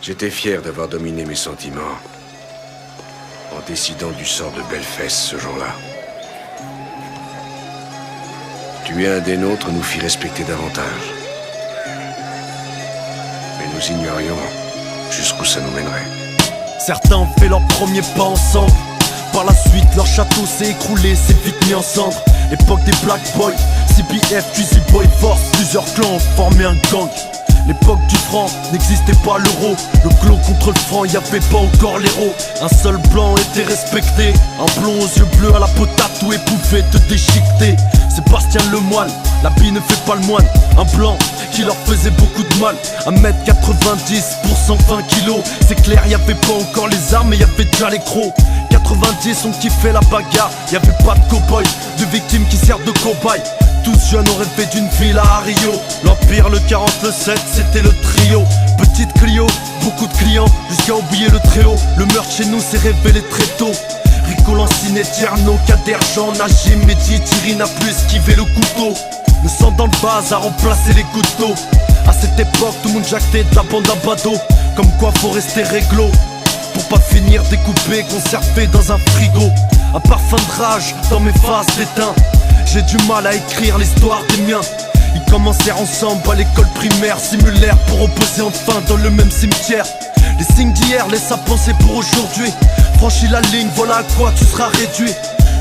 J'étais fier d'avoir dominé mes sentiments en décidant du sort de Belfast ce jour-là. Tuer un des nôtres nous fit respecter davantage. Mais nous ignorions jusqu'où ça nous mènerait. Certains ont fait leur premier pas ensemble. Par la suite, leur château s'est écroulé, s'est vite mis en cendres. L'époque des Black Boys, CBF, Juicy Boy Force. Plusieurs clans ont formé un gang. L'époque du franc, n'existait pas l'euro. Le clos contre le franc, y'avait pas encore l'héros. Un seul blanc était respecté. Un blond aux yeux bleus à la peau tatouée pouvait te déchiqueter. Sébastien Lemoine, l'habit ne fait pas le moine. Un blanc qui leur faisait beaucoup de mal. 1m90 pour 120 kilos. C'est clair, y'avait pas encore les armes, mais y'avait déjà les crocs. 90 ont kiffé la bagarre, y'avait pas de cow-boy, de victimes qui servent de cobayes. Tous jeunes ont rêvé d'une villa à Rio. L'Empire, le 40, le 7, c'était le trio. Petite Clio, beaucoup de clients, jusqu'à oublier le Tréau. Le meurtre chez nous s'est révélé très tôt. Rico, Lancinet, Tierno, Kader, Jean, Najim, Mehdi, Thierry n'a plus esquivé le couteau. Le sang dans le vase a remplacé les couteaux. À cette époque, tout le monde jactait de la bande à badaud. Comme quoi faut rester réglo pour pas finir découpé, conservé dans un frigo. Un parfum de rage dans mes faces d'étain. J'ai du mal à écrire l'histoire des miens. Ils commencèrent ensemble à l'école primaire, simulaire pour opposer enfin dans le même cimetière. Les signes d'hier laissent à penser pour aujourd'hui. Franchis la ligne, voilà à quoi tu seras réduit.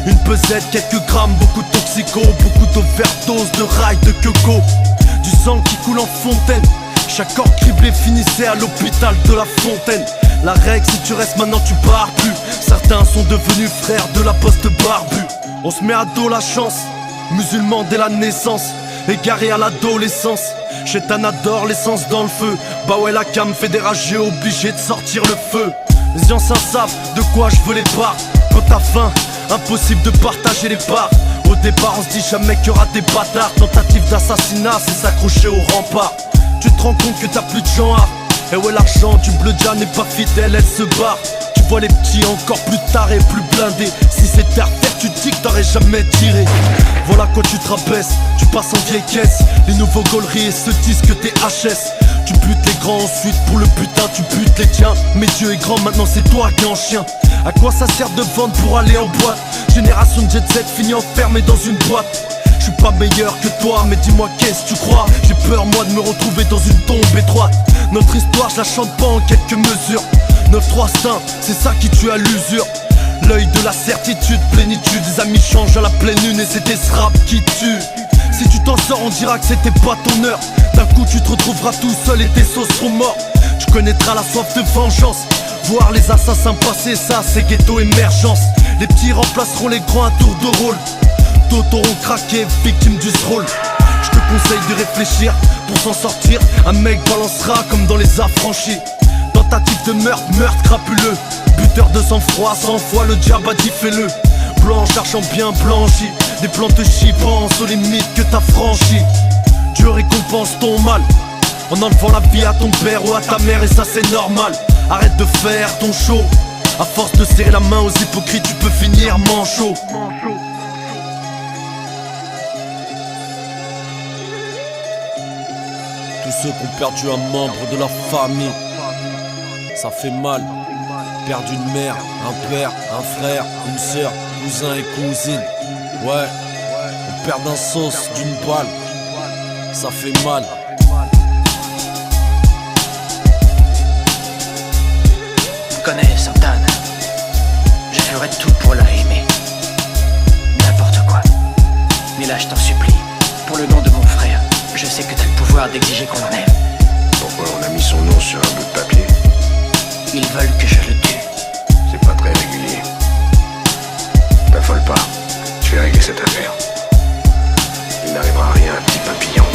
Une pesette, quelques grammes, beaucoup de toxicos, beaucoup d'overdoses, de rails, de queco. Du sang qui coule en fontaine. Chaque corps criblé finissait à l'hôpital de la Fontaine. La règle, si tu restes maintenant tu pars plus. Certains sont devenus frères de la poste barbu. On se met à dos la chance, musulman dès la naissance, égaré à l'adolescence. Chétan adore l'essence dans le feu. Bah ouais, la cam fait des rageux, obligé de sortir le feu. Les anciens savent de quoi je veux les parts. Quand t'as faim, impossible de partager les parts. Au départ on se dit jamais qu'il y aura des bâtards. Tentative d'assassinat, c'est s'accrocher au rempart. Tu te rends compte que t'as plus de genre. Et ouais, l'argent du bleu dia n'est pas fidèle, elle se barre. Tu vois les petits encore plus tarés, plus blindés. Si c'était à refaire, tu dis que t'aurais jamais tiré. Voilà quoi tu te rabaisses, tu passes en vieille caisse. Les nouveaux gauleries se disent que t'es HS. Tu butes les grands ensuite pour le butin, tu butes les tiens. Mais Dieu est grand, maintenant c'est toi qui es en chien. À quoi ça sert de vendre pour aller en boîte? Génération de jet set finie enfermée dans une boîte. Je suis pas meilleur que toi, mais dis-moi qu'est-ce que tu crois? J'ai peur moi de me retrouver dans une tombe étroite. Notre histoire je la chante pas en quelques mesures. 9-3 saint, c'est ça qui tue à l'usure. L'œil de la certitude, plénitude. Les amis changent à la pleine lune et c'était ce rap qui tue. Si tu t'en sors on dira que c'était pas ton heure. D'un coup tu te retrouveras tout seul et tes sauces seront morts. Tu connaîtras la soif de vengeance. Voir les assassins passer, ça c'est ghetto émergence. Les petits remplaceront les grands à tour de rôle. D'autres auront craqué, victimes du rôle. Je te conseille de réfléchir pour s'en sortir. Un mec balancera comme dans les affranchis. Tentative de meurtre, meurtre crapuleux. Buteur de sang-froid, 100 fois le diable a dit fais-le. Blanche, argent bien blanchi. Des plantes chie, pense aux limites que t'as franchies. Dieu récompense ton mal en enlevant la vie à ton père ou à ta mère, et ça c'est normal. Arrête de faire ton show. À force de serrer la main aux hypocrites, tu peux finir manchot. Tous ceux qui ont perdu un membre de la famille, ça fait mal. Perdu une mère, un père, un frère, une sœur, cousin et cousine. Ouais, on perd un sauce d'une balle, ça fait mal. Tu connais Santana. Je ferai tout pour la aimer. N'importe quoi. Mais là je t'en supplie, pour le nom de mon frère, je sais que t'as le pouvoir d'exiger qu'on l'aime. Pourquoi on a mis son nom sur un bout de papier? Ils veulent que je le tue. C'est pas très régulier. T'affole pas, je vais régler cette affaire. Il n'arrivera à rien, un petit papillon.